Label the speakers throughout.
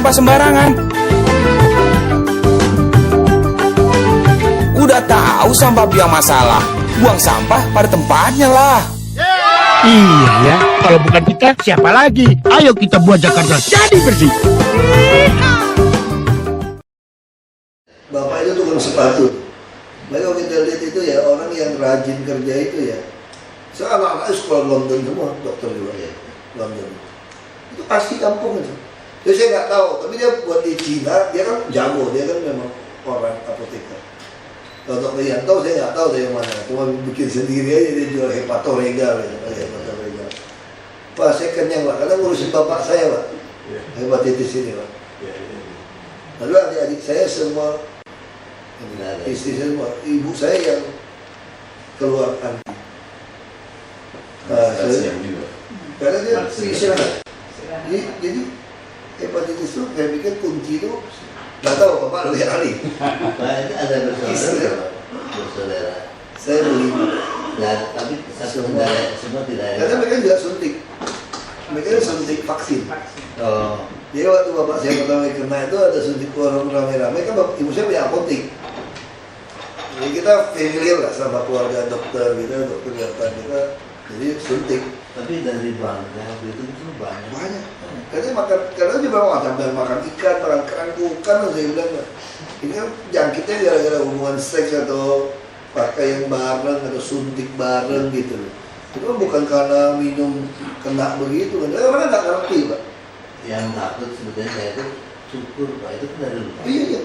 Speaker 1: sampah sembarangan. Udah tahu sampah biang masalah, buang sampah pada tempatnya lah.
Speaker 2: Iya ya, kalau bukan kita siapa lagi? Ayo kita buat Jakarta jadi bersih.
Speaker 3: Bapak itu tukang sepatu. Baik kalau kita lihat itu ya, orang yang rajin kerja itu ya. Saya anak-anaknya sekolah London semua, dokter juga ya, London. Itu pasti kampung itu. Jadi saya nggak tahu, tapi dia buat di Cina, dia kan jago, dia kan memang orang apoteker. Kalau dokter Yanto saya nggak tahu dari mana, cuma bikin sendiri aja, dia jual hepatoregal gitu, hepatoregal. Pak, saya kenyang Pak, karena ngurusin bapak saya Pak, hepatitis ini Pak. Lalu adik-adik saya semua, istri saya semua, ibu saya yang keluar anti. Karena dia istirahat. Jadi hepatitis itu saya pikir kunci itu nggak tahu bapak lebih ahli.
Speaker 4: Pak itu ada bersaudara.
Speaker 3: Saya beli.
Speaker 4: Nah, tapi satu negara semua tidak ada.
Speaker 3: Karena mereka juga suntik. Mereka suntik vaksin.
Speaker 4: Oh.
Speaker 3: Jadi waktu bapak saya pertama kena itu ada suntik orang rame-rame kan ibu saya punya apotek. Jadi kita familiar lah sama keluarga dokter kita, dokter datang kita. Jadi suntik.
Speaker 4: Tapi dari bangga itu banyak.
Speaker 3: Banyak. Karena juga makan ikan, makan kerang bukan saya bilang. Ini kan jangkitnya gara-gara hubungan seks atau pakai yang bareng atau suntik bareng gitu. Itu kan bukan karena minum kena begitu. Orang nggak ngerti Pak.
Speaker 4: Yang takut sebetulnya saya itu cukur Pak, itu kan dari lupa.
Speaker 3: Iya.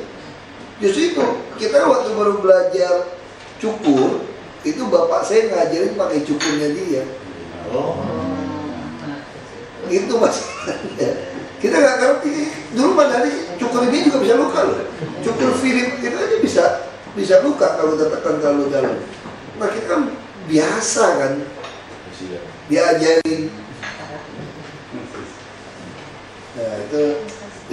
Speaker 3: Justru itu kita waktu baru belajar cukur itu bapak saya ngajarin pakai cukurnya dia.
Speaker 4: Oh.
Speaker 3: Itu masalahnya. Kita nggak ngerti. Dulu mana cukur ini juga bisa luka loh. Cukur Philip itu aja bisa luka kalau tertekan terlalu dalam. Nah kita kan biasa kan diajarin. Nah itu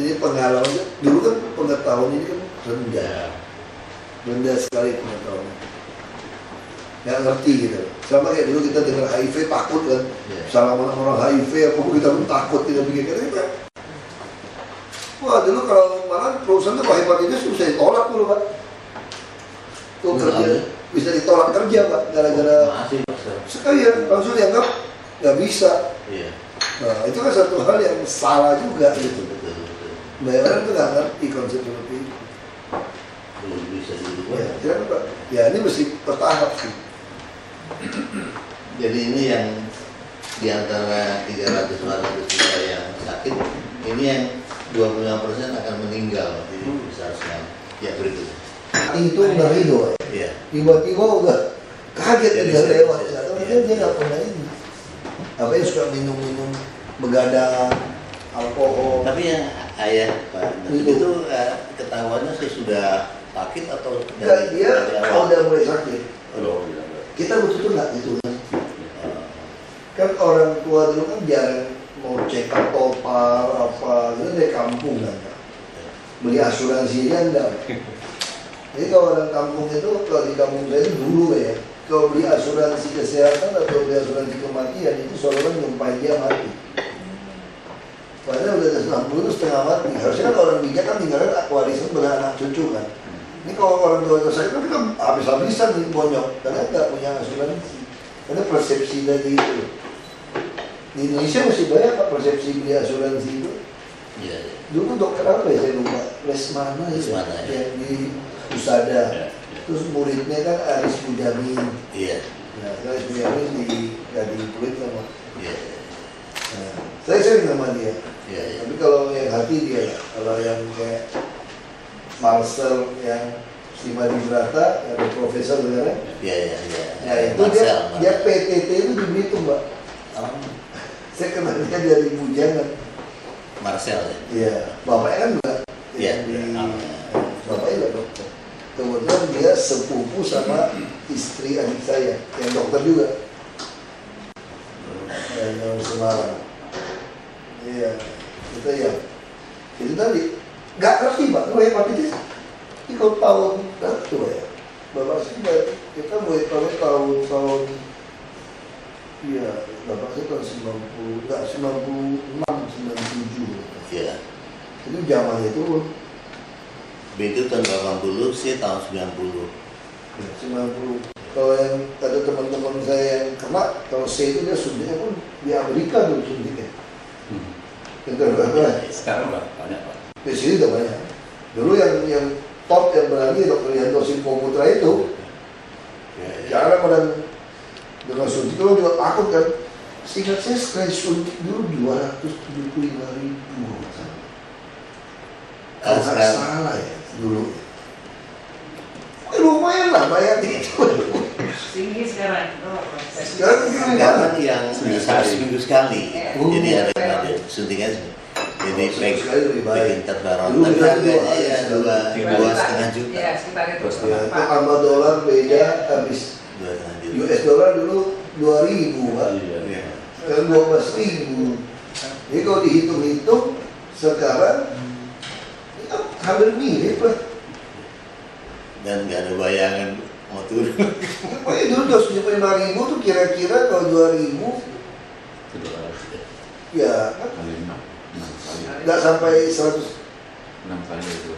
Speaker 3: ini pengalaman. Dulu kan pengetahuan ini kan rendah sekali pengetahuan. Nggak ngerti gitu. Sama kayak dulu kita dengar HIV takut kan. Salaman orang HIV apa kita pun takut tidak begitu kita. Wah dulu kalau malah perusahaan itu kalau hepatitis bisa ditolak dulu Pak. Tuh kerja bisa ditolak kerja Pak gara-gara sekalian langsung dianggap nggak bisa.
Speaker 4: Iya.
Speaker 3: Nah itu kan satu hal yang salah juga gitu. Banyak orang tuh nggak ngerti konsep seperti itu.
Speaker 4: Belum bisa dulu.
Speaker 3: Ya, Pak. Ya ini mesti bertahap sih.
Speaker 4: Jadi ini yang di antara 300-400 juta yang sakit, ini yang 25% akan meninggal. Jadi seharusnya ya berikutnya.
Speaker 3: Itu ngeri doang.
Speaker 4: Iya.
Speaker 3: Tiba-tiba udah kaget dia lewat.
Speaker 4: Iya.
Speaker 3: Dia nggak pernah ini. Apa yang suka minum-minum begadang, alkohol.
Speaker 4: Tapi yang ayah Pak itu ketahuannya sesudah sakit atau
Speaker 3: Enggak, dia kalau udah mulai sakit.
Speaker 4: Oh,
Speaker 3: Kita betul tuh nggak gitu kan. Kan orang tua dulu kan jarang mau cek up topar apa, itu dari kampung kan. Beli asuransi aja enggak. Jadi kalau orang kampung itu, kalau di kampung saya itu dulu ya, kalau beli asuransi kesehatan atau beli asuransi kematian itu seolah-olah nyumpahin dia mati. Padahal udah 60 itu setengah mati. Harusnya kan orang bijak kan tinggalkan warisan beranak cucu kan. Ini kalau orang tua saya kan habis-habisan di bonyok karena nggak punya asuransi. Karena persepsi dari itu. Di Indonesia masih banyak Pak persepsi beli asuransi itu.
Speaker 4: Iya.
Speaker 3: Dulu dokter apa ya saya lupa. Lesmana ya. Yang di Usada. Terus muridnya kan Aris Bujamin.
Speaker 4: Iya.
Speaker 3: Nah, Aris Bujamin di Gading Kulit sama.
Speaker 4: Iya.
Speaker 3: Nah, saya sering sama dia.
Speaker 4: Iya.
Speaker 3: Tapi kalau yang hati dia, kalau yang kayak Marcel yang Simadi Brata, yang profesor sekarang.
Speaker 4: Iya.
Speaker 3: Nah itu dia PTT itu di Belitung Mbak. Saya kenal dia dari Bujangan.
Speaker 4: Marcel ya?
Speaker 3: Iya, bapaknya kan juga.
Speaker 4: Iya.
Speaker 3: Bapaknya juga dokter. Kemudian dia sepupu sama istri adik saya, yang dokter juga. Yang Semarang. Iya, itu ya. Itu tadi. Gak ngerti Pak, lu hepatitis. Ini kalau tahun berapa ya? Bapak sih kita mulai tahun iya, bapak saya tahun 90, enggak 96, 97.
Speaker 4: Iya.
Speaker 3: Itu zamannya turun.
Speaker 4: B itu tahun 80, C tahun 90.
Speaker 3: 90. Kalau yang ada teman-teman saya yang kena, kalau C itu dia suntiknya pun di Amerika tuh suntiknya.
Speaker 5: Sekarang banyak Pak.
Speaker 3: Di sini udah banyak. Dulu yang top yang berani Dr. Yanto Simpo Putra itu, jarang orang dengan suntik itu juga takut kan. Seingat saya sekali suntik dulu 275.000. Kalau nggak salah ya dulu. Lumayan lah bayar itu.
Speaker 6: Tinggi sekarang.
Speaker 3: Sekarang
Speaker 4: Sekarang yang seminggu sekali. Jadi ada suntiknya. Jadi
Speaker 3: sekali lebih baik.
Speaker 4: bikin terbaron.
Speaker 3: Dulu
Speaker 4: Tapi
Speaker 3: kita
Speaker 4: harganya ya
Speaker 3: dua
Speaker 4: 2,5 juta.
Speaker 6: Ya, sekitar itu.
Speaker 3: Itu sama dolar beda habis.
Speaker 4: 2,5 juta.
Speaker 3: US dollar dulu 2.000 Pak.
Speaker 5: Iya.
Speaker 3: Sekarang 12.000. Jadi kalau dihitung-hitung sekarang ya, hampir mirip lah.
Speaker 4: Dan nggak ada bayangan mau turun.
Speaker 3: Pokoknya dulu 275.000 tuh kira-kira kalau 2.000
Speaker 5: Itu $200
Speaker 3: ya kan
Speaker 5: kali 6 kali.
Speaker 3: nggak sampai 110
Speaker 5: 6 kali itu.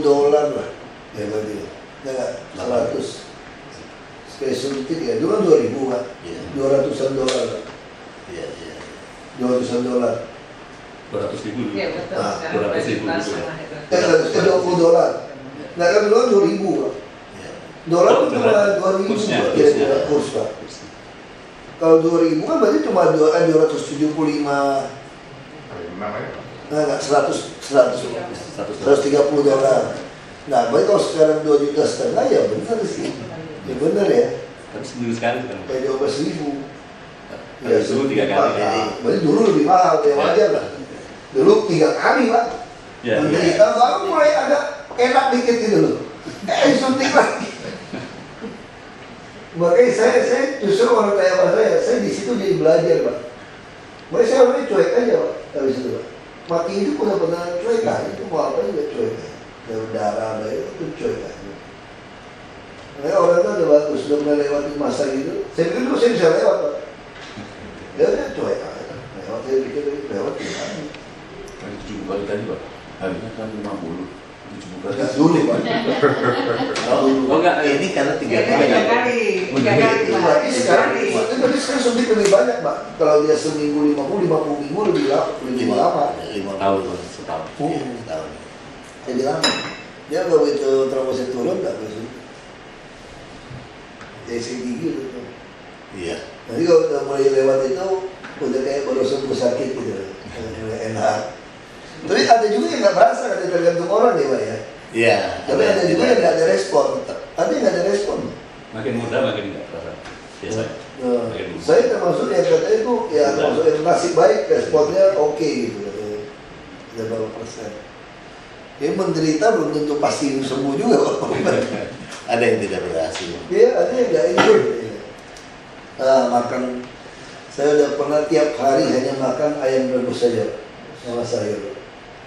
Speaker 3: dolar lah. Ya berarti ya. Nggak 100. Sekali suntik ya, dulu kan 2.000 Pak.
Speaker 4: Iya.
Speaker 3: 200-an dolar.
Speaker 4: Iya, iya.
Speaker 3: 200-an dolar.
Speaker 5: 200.000 dulu.
Speaker 6: Iya, betul.
Speaker 5: Nah,
Speaker 6: Sekarang
Speaker 5: 200.000
Speaker 6: udah
Speaker 5: dulu ya.
Speaker 6: setengah itu.
Speaker 3: 20 dolar. Nah kan dulu kan 2.000 Pak.
Speaker 4: Iya.
Speaker 3: Dolar
Speaker 5: Oh,
Speaker 3: itu cuma
Speaker 5: dolar.
Speaker 3: 2.000
Speaker 5: Kursnya,
Speaker 3: Pak.
Speaker 5: kursnya.
Speaker 3: Kira-kira kurs Pak. Kalau 2.000 kan berarti cuma 275, nah nggak 130 dolar. Nah, berarti kalau sekarang 2,5 juta ya benar sih. Ya benar ya.
Speaker 5: Tapi seminggu sekali kan.
Speaker 3: Kayak 12.000.
Speaker 5: Tapi dulu 3 kali.
Speaker 3: Berarti dulu lebih mahal ya wajar lah. Dulu 3 kali Pak.
Speaker 5: Ya.
Speaker 3: Menderita baru mulai agak enak dikit gitu loh. Suntik lagi. Makanya saya justru orang tanya sama saya di situ jadi belajar Pak. Makanya saya orangnya cuek aja Pak, habis itu Pak. Mati itu benar-benar cuek aja, itu mau apa juga cuek aja. Dari darah, dari itu cuek aja. Makanya orang itu udah bagus, sudah melewati masa gitu. Saya pikir dulu saya bisa lewat Pak. Ya udah cuek aja. Lewat, saya pikir lewat gimana.
Speaker 5: Kali 7 kali tadi Pak. Harusnya kan 50. 7 kali.
Speaker 3: Enggak dulu Pak.
Speaker 5: Oh enggak,
Speaker 4: Ini karena 3
Speaker 6: Tiga
Speaker 4: kali.
Speaker 6: kali. Tiga kali.
Speaker 3: Itu
Speaker 6: Pak.
Speaker 3: berarti
Speaker 6: Tiga
Speaker 3: sekarang,
Speaker 6: kali.
Speaker 3: itu berarti sekarang suntik lebih banyak Pak. Kalau dia seminggu 50 minggu lebih lama.
Speaker 4: 5
Speaker 5: tahun setahun.
Speaker 4: tahun.
Speaker 3: Jadi lama. Dia kalau begitu trombositnya turun nggak bisa. TSI tinggi gitu.
Speaker 4: Iya.
Speaker 3: Nanti kalau udah mulai lewat itu udah kayak baru sembuh sakit gitu, udah enak. Tapi ada juga yang nggak berasa, ada tergantung orang ya Pak ya.
Speaker 4: Iya.
Speaker 3: Tapi ada juga yang nggak ada respon. Ada yang nggak ada respon.
Speaker 5: Makin muda makin enggak terasa. Biasanya.
Speaker 3: Nah, saya termasuk yang katanya itu ya termasuk yang nasib baik, responnya oke gitu. Ada berapa persen. Ya menderita belum tentu pasti sembuh juga Pak.
Speaker 4: Ada yang tidak berhasil.
Speaker 3: Iya, ada yang nggak ikut. Makan, saya udah pernah tiap hari hanya makan ayam rebus saja sama sayur.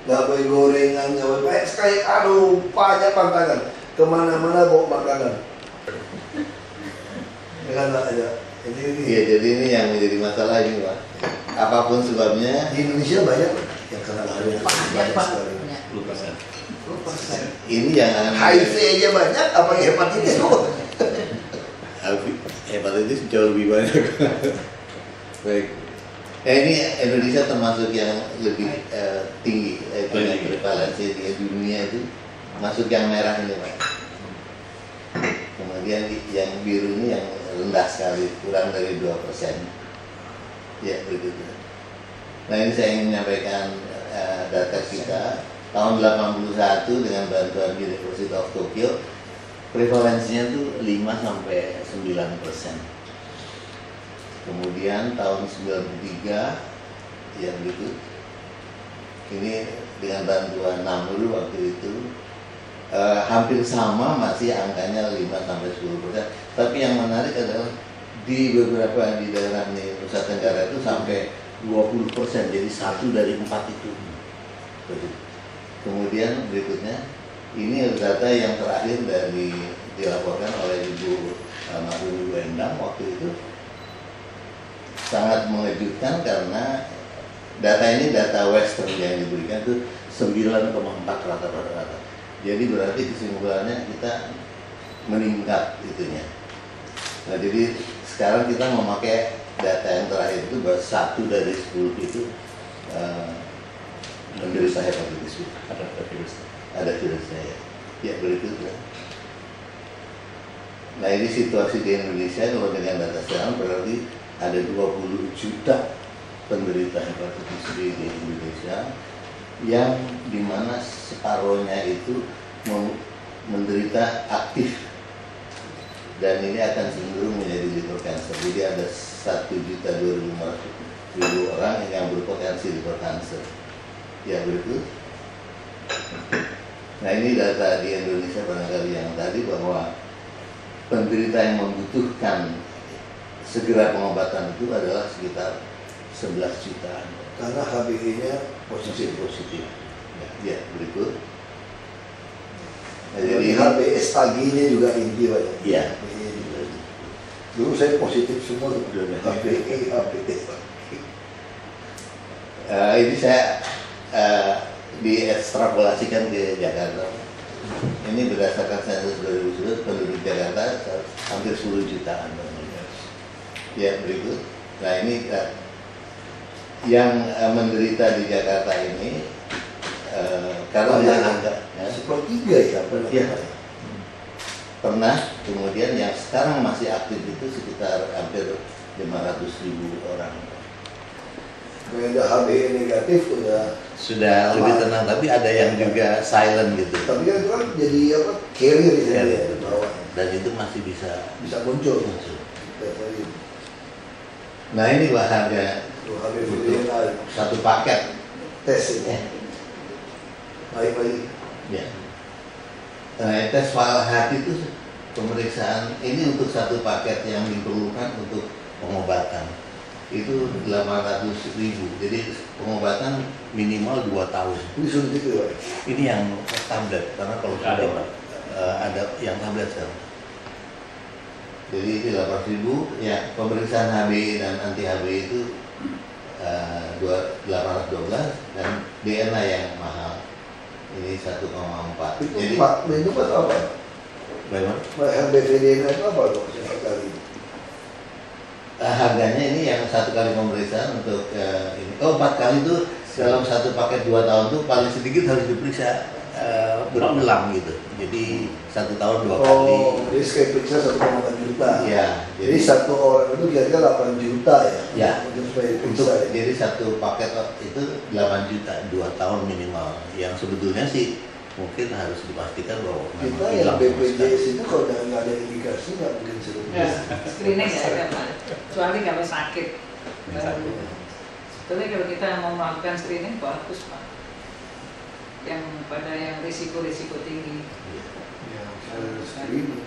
Speaker 3: Nggak boleh gorengan, nggak boleh banyak sekali. Aduh, banyak pantangan. Kemana-mana bawa makanan. Dengan aja.
Speaker 4: Iya, jadi ini yang menjadi masalah ini Pak. Apapun sebabnya,
Speaker 3: Di Indonesia banyak yang kena lari.
Speaker 6: Banyak Pak.
Speaker 3: sekali.
Speaker 5: 10%.
Speaker 4: ini yang akan
Speaker 3: HIV aja banyak, apa hepatitis tuh?
Speaker 4: hepatitis jauh lebih banyak. Baik. Ini Indonesia termasuk yang lebih tinggi dengan prevalensi di dunia itu masuk yang merah ini Pak. Kemudian yang biru ini yang rendah sekali, kurang dari 2%. Ya begitu. Nah ini saya ingin menyampaikan data kita tahun 81 dengan bantuan University of Tokyo, prevalensinya itu 5 sampai 9%. Kemudian tahun 93 yang berikut ini dengan bantuan Namur waktu itu hampir sama, masih angkanya 5 sampai 10%. Tapi yang menarik adalah di beberapa di daerah Nusa Tenggara itu sampai 20%, jadi 1 dari 4 itu. Kemudian berikutnya ini data yang terakhir dari dilaporkan oleh Ibu Ibu Endang waktu itu, sangat mengejutkan karena data ini data Western yang diberikan itu 9,4 rata-rata. Jadi berarti kesimpulannya kita meningkat itunya. Nah, jadi sekarang kita memakai data yang terakhir itu bahwa 1 dari 10 itu menderita hepatitis B. Ada virusnya ya. Ya berikutnya. Nah, ini situasi di Indonesia kalau dengan data sekarang berarti ada 20 juta penderita hepatitis B di Indonesia, yang dimana separuhnya itu menderita aktif, dan ini akan cenderung menjadi liver cancer. Jadi ada 1.250.000 orang yang berpotensi liver cancer. Ya berikut. Nah, ini data di Indonesia barangkali yang tadi, bahwa penderita yang membutuhkan segera pengobatan itu adalah sekitar 11 jutaan.
Speaker 3: Karena HbA-nya positif.
Speaker 4: Ya, berikut. Nah,
Speaker 3: Jadi
Speaker 4: jadi
Speaker 3: HbS pagi-nya juga tinggi Pak.
Speaker 4: Iya.
Speaker 3: Dulu saya positif semua tuh. HbS pagi.
Speaker 4: ini saya diekstrapolasikan ke Jakarta. Ini berdasarkan sensus 2011, penduduk Jakarta hampir 10 jutaan. Ya, berikut. Nah, ini yang menderita di Jakarta ini kalau
Speaker 3: sepertiga ya,
Speaker 4: ya, pernah, kemudian yang sekarang masih aktif itu sekitar hampir 500.000 orang.
Speaker 3: Kalau ada HbA negatif
Speaker 4: Sudah lebih tenang, tapi ada yang juga silent gitu.
Speaker 3: Tapi kan itu kan jadi apa? Carrier di sana
Speaker 4: Carrier.
Speaker 3: di bawah.
Speaker 4: Dan itu masih bisa
Speaker 3: Muncul.
Speaker 4: muncul.
Speaker 3: Jadi
Speaker 4: Nah, ini Pak harga
Speaker 3: HbA
Speaker 4: satu paket.
Speaker 3: tes ini. Baik.
Speaker 4: Ya. Tes file hati itu pemeriksaan ini untuk satu paket yang diperlukan untuk pengobatan itu 800.000. Jadi pengobatan minimal 2 tahun.
Speaker 3: Ini sulit itu Pak.
Speaker 4: Ini yang tablet, karena kalau sudah ada yang tablet sekarang. Jadi ini 8.000. Ya, pemeriksaan HbA dan anti HbA itu 812, dan DNA yang mahal ini 1,4.
Speaker 3: Itu
Speaker 4: Jadi
Speaker 3: itu atau apa?
Speaker 4: bagaimana?
Speaker 3: HbA itu apa dok? Sekali.
Speaker 4: Harganya ini yang 1 kali pemeriksaan untuk ini. 4 kali itu dalam satu paket 2 tahun tuh paling sedikit harus diperiksa berulang gitu. Jadi 1 tahun 2 kali.
Speaker 3: Oh, jadi sekali periksa 1,8 juta.
Speaker 4: Ya,
Speaker 3: Jadi satu orang itu kira-kira 8 juta ya?
Speaker 4: Ya.
Speaker 3: Untuk supaya
Speaker 4: untuk
Speaker 3: diperiksa ya?
Speaker 4: jadi satu paket itu 8 juta 2 tahun minimal. Yang sebetulnya sih mungkin harus dipastikan bahwa memang
Speaker 3: Kita yang
Speaker 4: hilang sama sekali.
Speaker 3: BPJS itu kalau nggak ada indikasi nggak mungkin suruh
Speaker 6: Ya, screening ya ada Pak. Kecuali kalau sakit. Sebetulnya kalau kita mau melakukan screening bagus Pak. Yang pada yang risiko-risiko tinggi.
Speaker 3: Ya, screening.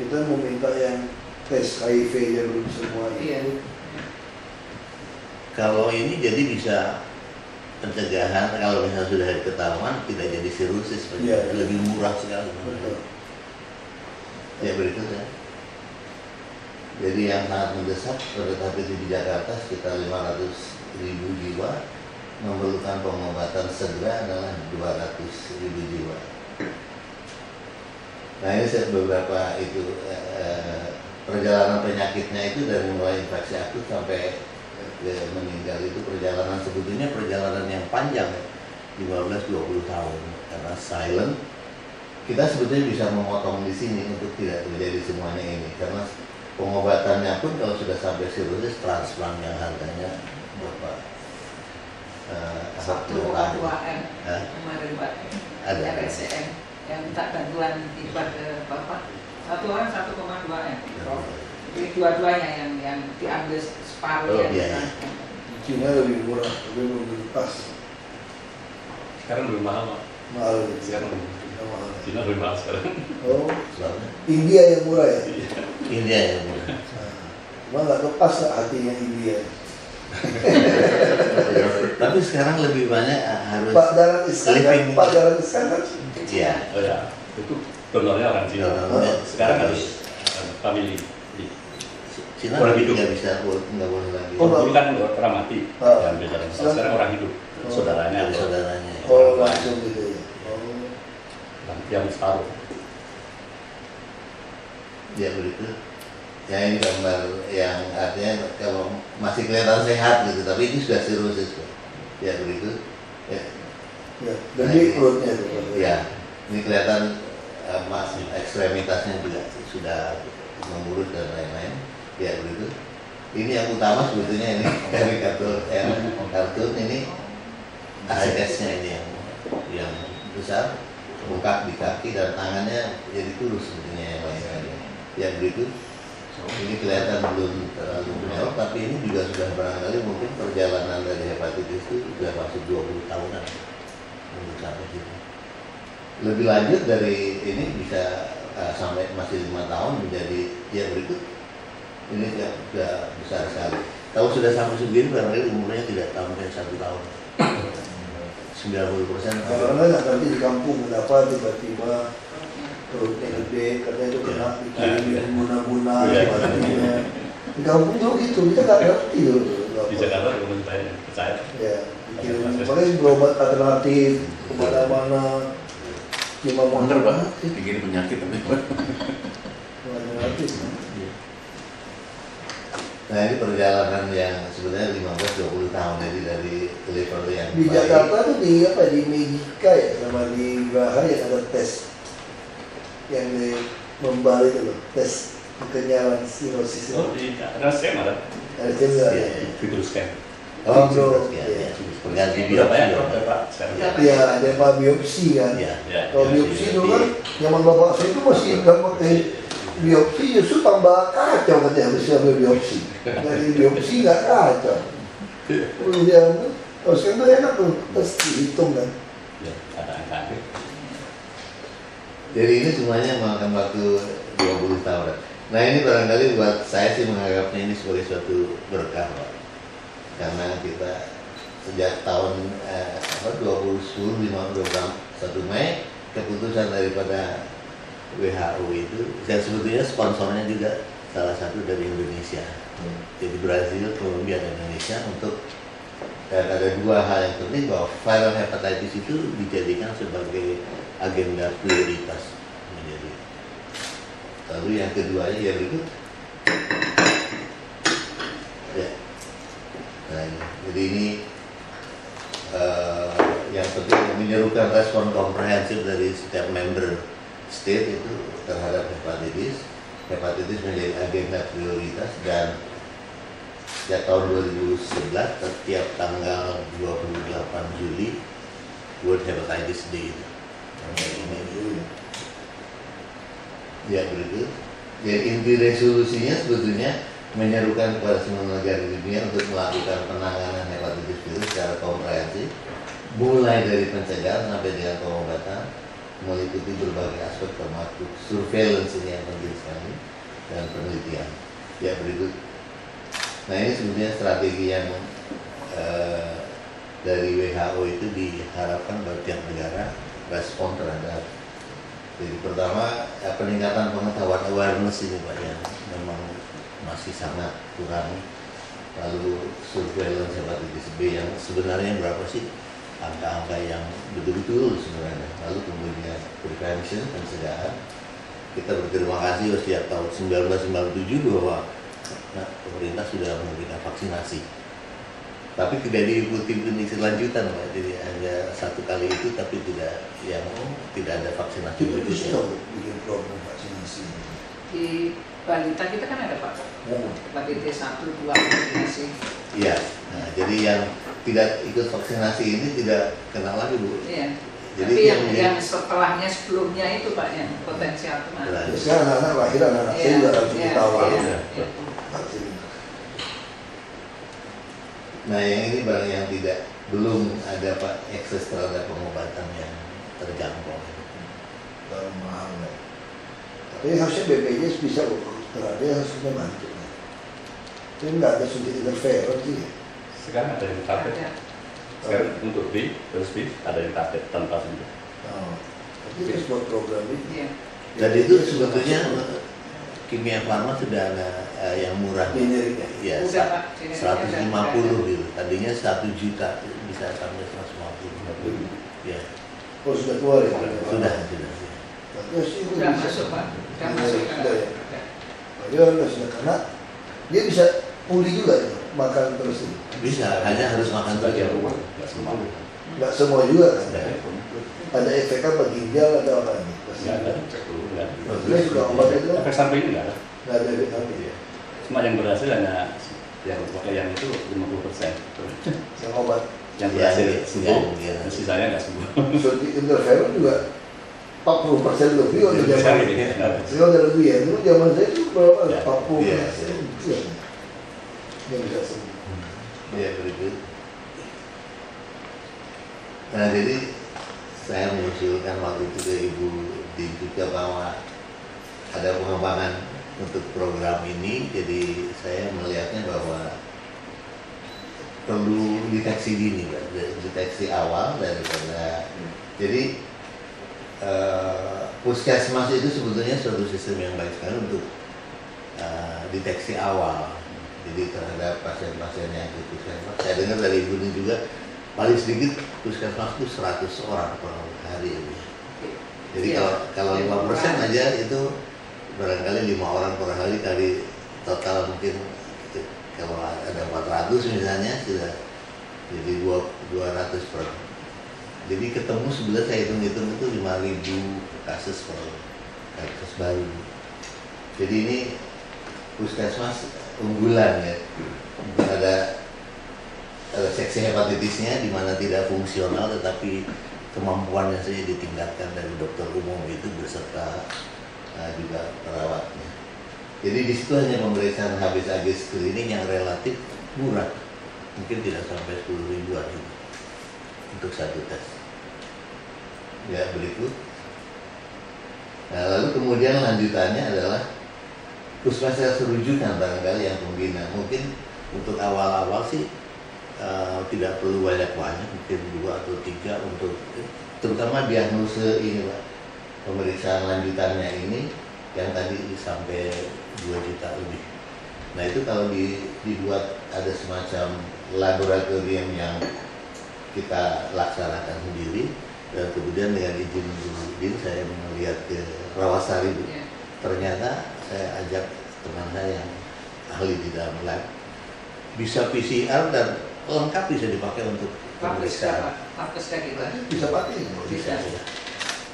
Speaker 3: Kita mau minta yang tes HIV-nya belum semua
Speaker 6: Iya.
Speaker 3: itu.
Speaker 4: Kalau ini jadi bisa pencegahan, kalau misalnya sudah ketahuan tidak jadi sirusis,
Speaker 3: Iya.
Speaker 4: lebih murah sekali.
Speaker 3: Betul.
Speaker 4: Ya berikutnya. Jadi yang sangat mendesak pada tahap itu di Jakarta sekitar 500.000 jiwa, memerlukan pengobatan segera adalah 200.000 jiwa. Nah, ini saya beberapa itu perjalanan penyakitnya itu dari mulai infeksi akut sampai meninggal itu perjalanan, sebetulnya perjalanan yang panjang, 15-20 tahun, karena silent. Kita sebetulnya bisa memotong di sini untuk tidak terjadi semuanya ini, karena pengobatannya pun kalau sudah sampai sirusis, transplant yang harganya berapa?
Speaker 6: 1,2 M kemarin Pak.
Speaker 4: Ada.
Speaker 6: RSCM yang minta bantuan tiba ke Bapak. Satu orang 1,2 M. Jadi dua-duanya yang diambil separuh
Speaker 4: Oh,
Speaker 6: ya.
Speaker 4: iya.
Speaker 3: Cina lebih murah, tapi belum pas.
Speaker 5: Sekarang lebih mahal Pak.
Speaker 3: Mahal gitu.
Speaker 5: Sekarang
Speaker 3: Ya, mahal.
Speaker 5: Cina lebih mahal sekarang.
Speaker 3: Oh,
Speaker 4: Soalnya
Speaker 3: India yang murah ya?
Speaker 4: ini ya.
Speaker 3: Cuma nggak lepas lah hatinya India.
Speaker 4: Tapi sekarang lebih banyak harus
Speaker 3: Pak Dahlan Iskan kan?
Speaker 4: living.
Speaker 3: Pak Dahlan Iskan kan?
Speaker 4: Iya.
Speaker 5: Oh ya, itu donornya orang Cina.
Speaker 4: Donornya.
Speaker 5: Sekarang harus family.
Speaker 4: Cina
Speaker 7: Orang hidup.
Speaker 4: nggak boleh lagi.
Speaker 3: Oh,
Speaker 7: Dulu kan orang mati,
Speaker 3: Ah.
Speaker 7: diambil dari pesawat. Sekarang orang hidup, saudaranya
Speaker 4: Dari
Speaker 7: atau
Speaker 4: saudaranya.
Speaker 3: Oh, langsung gitu ya. Oh.
Speaker 7: yang separuh.
Speaker 4: Ya begitu. Ya ini gambar yang artinya kalau masih kelihatan sehat gitu, tapi ini sudah sirosis. Ya begitu. Ya,
Speaker 3: Ya, gede perutnya itu.
Speaker 4: ya ini kelihatan masih ekstremitasnya juga sudah mengurus dan lain-lain. Ya begitu. Ini yang utama sebetulnya ini dari kartun ini ACS-nya ini yang besar, muka di kaki dan tangannya jadi kurus sebetulnya yang lain-lain. Ya begitu. Ini kelihatan belum terlalu menyorot, tapi ini juga sudah barangkali mungkin perjalanan dari hepatitis itu sudah masuk 20 tahunan untuk sampai situ. Lebih lanjut dari ini bisa sampai masih 5 tahun menjadi ya berikut. Ini sudah besar sekali. Kalau sudah sampai segini barangkali umurnya tidak sampai 1 tahun. 90%.
Speaker 3: Karena nggak ngerti di kampung kenapa tiba-tiba perutnya gede, katanya itu kena dikirimin guna-guna sebagainya. Di kampung tuh gitu, kita nggak ngerti loh.
Speaker 7: Di Jakarta belum percaya.
Speaker 3: Ya, dikirimin. Makanya berobat alternatif kemana-mana. Cuma mau
Speaker 5: Bener Pak, bikin penyakit tapi
Speaker 3: alternatif.
Speaker 4: Nah ini perjalanan yang sebenarnya 15-20 tahun jadi dari liver yang
Speaker 3: Di
Speaker 4: baik.
Speaker 3: Jakarta tuh di apa di Medika ya sama di Graha yang ada tes yang di Membal itu loh, tes kenyalan sirosis itu.
Speaker 7: Oh, ada scan ada.
Speaker 3: Ada juga
Speaker 4: Iya,
Speaker 3: ya.
Speaker 7: Fitur scan.
Speaker 4: Oh,
Speaker 3: Fibro,
Speaker 4: ya,
Speaker 3: ya.
Speaker 4: pengganti
Speaker 7: Berapa
Speaker 4: biopsi.
Speaker 7: ya? Berapa sekarang?
Speaker 3: Iya, ada apa biopsi kan.
Speaker 4: Ya.
Speaker 7: Ya,
Speaker 3: Kalau
Speaker 7: ya,
Speaker 3: biopsi
Speaker 7: ya.
Speaker 3: dulu kan, zaman bapak saya itu masih nggak pakai biopsi, justru tambah kacau katanya habis ambil biopsi. Dari biopsi nggak kacau. Kemudian, kalau sekarang tuh enak tuh, terus dihitung kan.
Speaker 7: Ya, ada angka.
Speaker 4: Jadi ini semuanya memakan waktu 20 tahun. Nah ini barangkali buat saya sih menganggapnya ini sebagai suatu berkah Pak. Karena kita sejak tahun 2010 1 Mei keputusan daripada WHO itu dan sebetulnya sponsornya juga salah satu dari Indonesia. Jadi Brazil, Kolombia dan Indonesia untuk dan ada dua hal yang penting bahwa viral hepatitis itu dijadikan sebagai agenda prioritas menjadi. Lalu yang keduanya ya berikut. Ya. Nah, jadi ini yang penting menyerukan respon komprehensif dari setiap member state itu terhadap hepatitis. Hepatitis menjadi agenda prioritas dan sejak tahun 2011 setiap tanggal 28 Juli World Hepatitis Day itu. Ini ya berikut. Jadi inti resolusinya sebetulnya menyerukan kepada semua negara di dunia untuk melakukan penanganan hepatitis virus secara komprehensif, mulai dari pencegahan sampai dengan pengobatan, meliputi berbagai aspek termasuk surveillance ini yang penting sekali dan penelitian. Ya berikut. Nah ini sebenarnya strategi yang dari WHO itu diharapkan bagi tiap negara respon terhadap. Jadi pertama peningkatan pengetahuan awareness ini Pak yang memang masih sangat kurang. Lalu surveillance hepatitis B yang sebenarnya berapa sih angka-angka yang betul-betul sebenarnya. Lalu kemudian prevention pencegahan. Kita berterima kasih sejak tahun 1997 bahwa pemerintah sudah memberikan vaksinasi. Tapi tidak diikuti kondisi lanjutan Pak. Jadi hanya satu kali itu tapi tidak ada vaksinasi
Speaker 3: Itu
Speaker 4: berikutnya.
Speaker 3: stop bikin program vaksinasi.
Speaker 6: Di balita kita kan ada Pak, hepatitis 1, 2 vaksinasi.
Speaker 4: Iya. Nah, jadi yang tidak ikut vaksinasi ini tidak kena lagi Bu.
Speaker 6: Iya.
Speaker 4: Jadi
Speaker 6: Tapi
Speaker 4: yang
Speaker 6: yang setelahnya sebelumnya itu Pak yang potensial kena.
Speaker 4: Nah,
Speaker 3: Ya, sekarang anak-anak lahir, anak-anak saya juga harus ditawarin
Speaker 6: iya.
Speaker 3: vaksin.
Speaker 4: Nah yang ini barang yang belum ada Pak akses terhadap pengobatan yang terjangkau.
Speaker 3: Kalau mahal ya. Tapi harusnya BPJS bisa loh, karena dia harus kita bantu. Tapi nggak ada suntik interferon sih.
Speaker 7: Sekarang ada yang target.
Speaker 6: Ada.
Speaker 7: Sekarang untuk B, terus B ada yang target tanpa suntik.
Speaker 3: Oh. Tapi terus buat program ini.
Speaker 6: Iya.
Speaker 4: Dan itu sebetulnya Kimia Farma sudah ada yang murah.
Speaker 3: Generik
Speaker 4: Ya,
Speaker 6: Udah, Pak. Generiknya
Speaker 4: 150 gitu. Tadinya 1 juta bisa sampai 150. Ya,
Speaker 3: Oh sudah keluar ya?
Speaker 4: sudah.
Speaker 3: Ya sih, itu
Speaker 6: Udah
Speaker 3: bisa.
Speaker 6: masuk, Pak. Udah
Speaker 3: Iya,
Speaker 6: masuk.
Speaker 3: sudah ya.
Speaker 6: Udah.
Speaker 3: Ya sudah, karena dia bisa pulih juga ya, makan terus.
Speaker 4: Bisa, hanya harus makan
Speaker 5: Sebagian
Speaker 4: saja.
Speaker 5: rumah, nggak semua.
Speaker 3: Nggak semua juga kan?
Speaker 4: Nggak.
Speaker 3: Ada efek apa ginjal atau apa ini?
Speaker 5: Nggak ada, cek dulu nggak ada.
Speaker 3: Maksudnya juga obat itu
Speaker 7: Efek samping nggak ada.
Speaker 3: nggak ada efek apa ya?
Speaker 7: Cuma yang berhasil hanya yang pakai yang itu 50%.
Speaker 3: Yang obat
Speaker 7: Yang
Speaker 4: Ya,
Speaker 7: berhasil
Speaker 4: ya,
Speaker 7: sembuh,
Speaker 4: ya.
Speaker 7: sisanya nggak sembuh.
Speaker 3: suntik interferon juga 40% lebih untuk
Speaker 7: Bisa
Speaker 3: zaman
Speaker 7: gitu, ya.
Speaker 3: saya udah lebih ya, dulu zaman saya itu berapa?
Speaker 7: Ya.
Speaker 3: 40
Speaker 4: Iya,
Speaker 3: iya. Yang bisa sembuh.
Speaker 4: Ya, berikut. Nah, jadi saya mengusulkan waktu itu ke Ibu Di juga bahwa ada pengembangan untuk program ini, jadi saya melihatnya bahwa perlu deteksi dini, Pak. Deteksi awal daripada jadi puskesmas itu sebetulnya suatu sistem yang baik sekali untuk deteksi awal. Jadi terhadap pasien-pasien yang di puskesmas, saya dengar dari Ibu ini juga paling sedikit puskesmas itu 100 orang per hari ini. Jadi
Speaker 6: Iya.
Speaker 4: kalau 5% aja itu barangkali 5 orang per hari kali total mungkin kalau ada 400 misalnya sudah jadi 200 per. Jadi ketemu sebenarnya saya hitung-hitung itu 5.000 kasus per kasus baru. Jadi ini puskesmas unggulan ya. Ada seksi hepatitisnya di mana tidak fungsional tetapi kemampuannya saja ditingkatkan dari dokter umum itu beserta juga perawatnya. Jadi di situ hanya pemeriksaan HbA screening yang relatif murah, mungkin tidak sampai 10 ribuan gitu, untuk satu tes. Ya, berikut. Nah, lalu kemudian lanjutannya adalah puskesmas rujukan barangkali yang pembina. Mungkin untuk awal-awal sih tidak perlu banyak-banyak, mungkin 2 atau 3 untuk terutama diagnose ini Pak, pemeriksaan lanjutannya ini yang tadi sampai 2 juta lebih. Nah itu kalau dibuat ada semacam laboratorium yang kita laksanakan sendiri, dan kemudian dengan izin Bu Din saya melihat ke Rawasari Bu.
Speaker 6: Iya.
Speaker 4: Ternyata saya ajak teman saya yang ahli di dalam lab, bisa PCR dan lengkap bisa dipakai untuk pemeriksaan.
Speaker 6: Lapkesda kita.
Speaker 3: Bisa pakai ya?
Speaker 6: Bisa.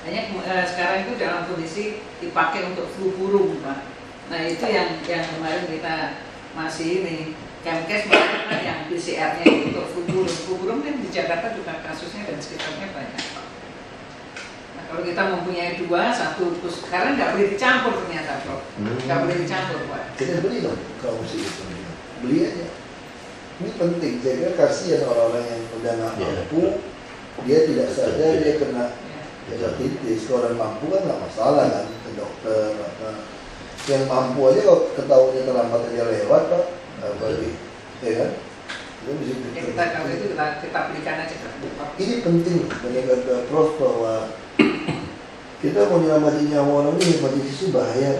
Speaker 6: Hanya sekarang itu dalam kondisi dipakai untuk flu burung, Pak. Nah itu yang kemarin kita masih ini Kemkes melakukan yang PCR-nya itu untuk flu burung. Flu burung kan di Jakarta juga kasusnya dan sekitarnya banyak, Pak. Nah kalau kita mempunyai 2, 1 sekarang nggak boleh dicampur ternyata, Prof. Nggak boleh dicampur, Pak.
Speaker 3: Kita beli dong kalau mesti itu. Beli aja. Ini penting, saya kira kasihan orang-orang yang udah nggak
Speaker 4: Ya.
Speaker 3: mampu, dia tidak sadar dia kena
Speaker 6: Ya.
Speaker 3: hepatitis. Kalau orang mampu kan nggak masalah kan, ke dokter apa. Yang mampu aja kalau ketahuannya terlambat aja lewat Pak, apalagi, ya kan? Itu bisa
Speaker 6: Ya, kita kalau itu kita belikan aja ke Prof.
Speaker 3: Ini penting, benar kata Prof bahwa kita mau nyelamatin nyawa orang ini hepatitis itu bahaya.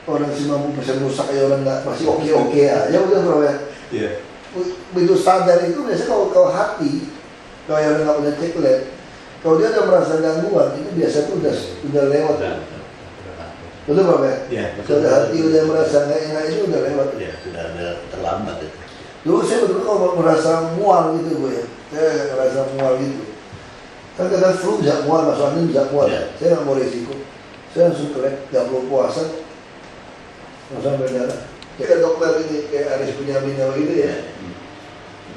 Speaker 3: Orang 90% rusak ya orang nggak masih oke-oke aja udah Prof ya.
Speaker 5: Iya.
Speaker 3: Begitu sadar itu biasanya kalau hati, kalau yang nggak punya cek lab, kalau dia udah merasa gangguan itu biasa tuh udah lewat. Betul Pak ya?
Speaker 4: Ya,
Speaker 3: Kalau hati udah merasa nggak enak itu udah lewat.
Speaker 4: Ya, sudah ada terlambat itu.
Speaker 3: Dulu saya betul kalau merasa mual gitu Bu ya, saya merasa mual gitu. Kan kadang flu bisa mual, masuk angin bisa mual.
Speaker 4: Ya.
Speaker 3: Saya nggak mau resiko, saya langsung ke lab, nggak perlu puasa, langsung berdarah. Kayak dokter ini, kayak Aris Bunyamin gitu ya.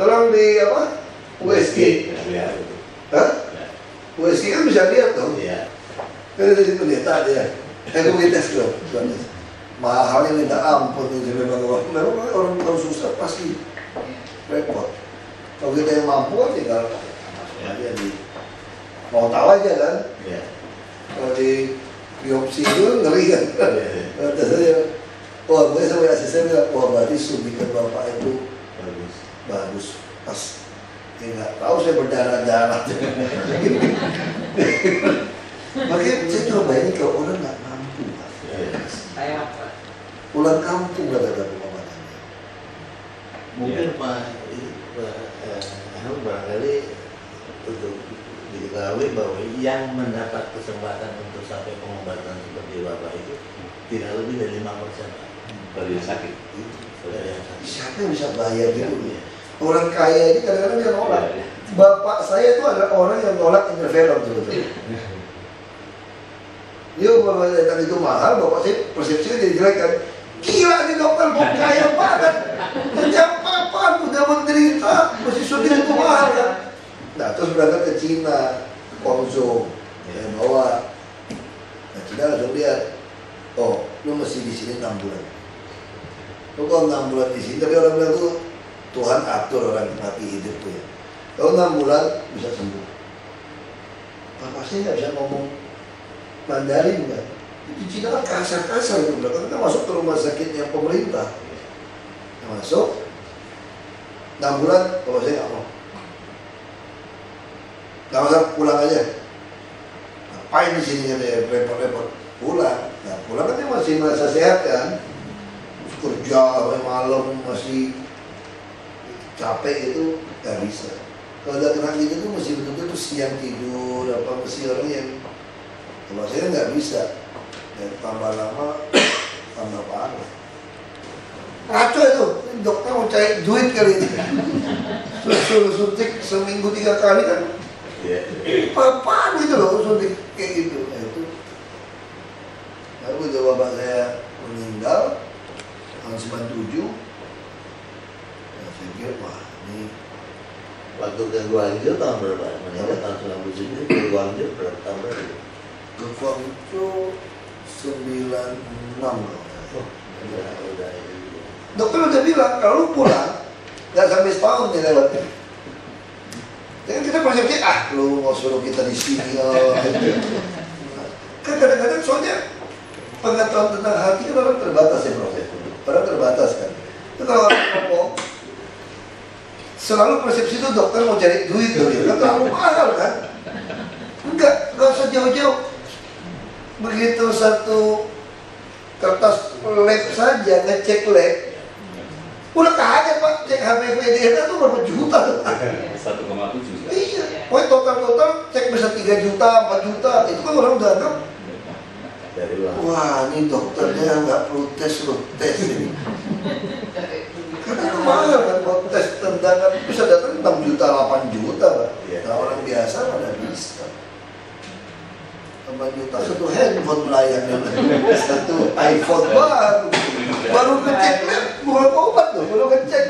Speaker 3: Tolong di apa? USG.
Speaker 4: Ya.
Speaker 3: Hah? USG kan bisa lihat dong.
Speaker 4: Ya.
Speaker 3: Kan dari situ lihat ya. Aku tes dong. Mahalnya minta ampun ini memang orang susah pasti repot. Kalau kita yang mampu kan tinggal ya di mau tahu aja kan.
Speaker 4: Ya.
Speaker 3: Kalau di biopsi itu ngeri kan.
Speaker 4: Ya.
Speaker 3: Dasarnya, wah gue sama asisten bilang, wah berarti suntikan bapak itu
Speaker 4: Bagus.
Speaker 3: bagus. Pas ya nggak tahu saya berdarah-darah. Makanya saya coba ini kalau orang nggak mampu, Pak.
Speaker 4: Ya.
Speaker 6: Saya
Speaker 3: pulang kampung kata pengobatannya.
Speaker 4: Mungkin Pak barangkali untuk diketahui bahwa yang mendapat kesempatan untuk sampai pengobatan seperti Bapak itu tidak lebih dari 5%.
Speaker 7: Kalau dia sakit.
Speaker 4: Dari yang sakit.
Speaker 3: Siapa yang bisa bayar gitu ya? Orang kaya ini kadang-kadang dia nolak.
Speaker 7: Iya.
Speaker 3: Bapak saya itu adalah orang yang nolak interferon sebetulnya. Dia bapak datang itu mahal, bapak saya persepsinya jadi jelek kan. Gila nih dokter, mau kaya banget. Sejak kapan udah menderita, mesti suntik itu mahal kan. Nah terus berangkat ke Cina, konsum, saya bawa. Nah Cina langsung lihat, oh lu mesti di sini 6 bulan. Lu kalau 6 bulan di sini, tapi orang bilang tuh Tuhan atur orang mati hidup tuh ya. Kalau 6 bulan bisa sembuh. Bapak saya nggak bisa ngomong Mandarin kan. Itu Cina kan kasar-kasar itu. Kita masuk ke rumah sakitnya pemerintah. Masuk 6 bulan, kalau saya nggak mau. Nggak usah, pulang aja. Ngapain di sini ya, repot-repot. Pulang. Nah pulang kan dia masih merasa sehat kan. Kerja sampai malam masih capek itu nggak bisa. Kalau udah kena gitu tuh mesti betul-betul siang tidur apa mesti orang yang kalau saya nggak bisa. Dan tambah lama tambah parah. Ngaco itu, dokter mau cari duit kali ini. Suruh suntik seminggu 3 kali kan. Apa gitu loh suntik kayak gitu. Nah, itu. Lalu itu bapak saya meninggal tahun 97. Nah, saya pikir wah ini
Speaker 4: Waktu ke Guangzhou tahun berapa? Meninggal tahun 97 ke Guangzhou berapa tahun berapa?
Speaker 3: ke Guangzhou 96 loh.
Speaker 4: Udah.
Speaker 3: Dokter udah bilang kalau lu pulang nggak sampai setahun nih lewatnya. Jangan kita persepsi lu mau suruh kita di sini kan kadang-kadang soalnya pengetahuan tentang hati kan orang terbatas ya proses. Orang terbatas kan. Itu kalau orang ngomong selalu persepsi itu dokter mau cari duit loh ya. Kan terlalu mahal kan. Enggak usah jauh-jauh. Begitu satu kertas lab saja ngecek lab udah kaget Pak, cek HPV DNA itu berapa juta tuh.
Speaker 7: 1,7.
Speaker 3: Iya, pokoknya total cek bisa 3 juta, 4 juta, itu kan orang udah anggap wah ini dokternya nggak perlu tes ini. Karena itu mahal kan, kalau tes tendangan bisa datang 6 juta, 8 juta Pak. Nah orang biasa mana bisa 8 juta, satu handphone melayang satu iPhone baru ngecek bukan obat loh, baru ngecek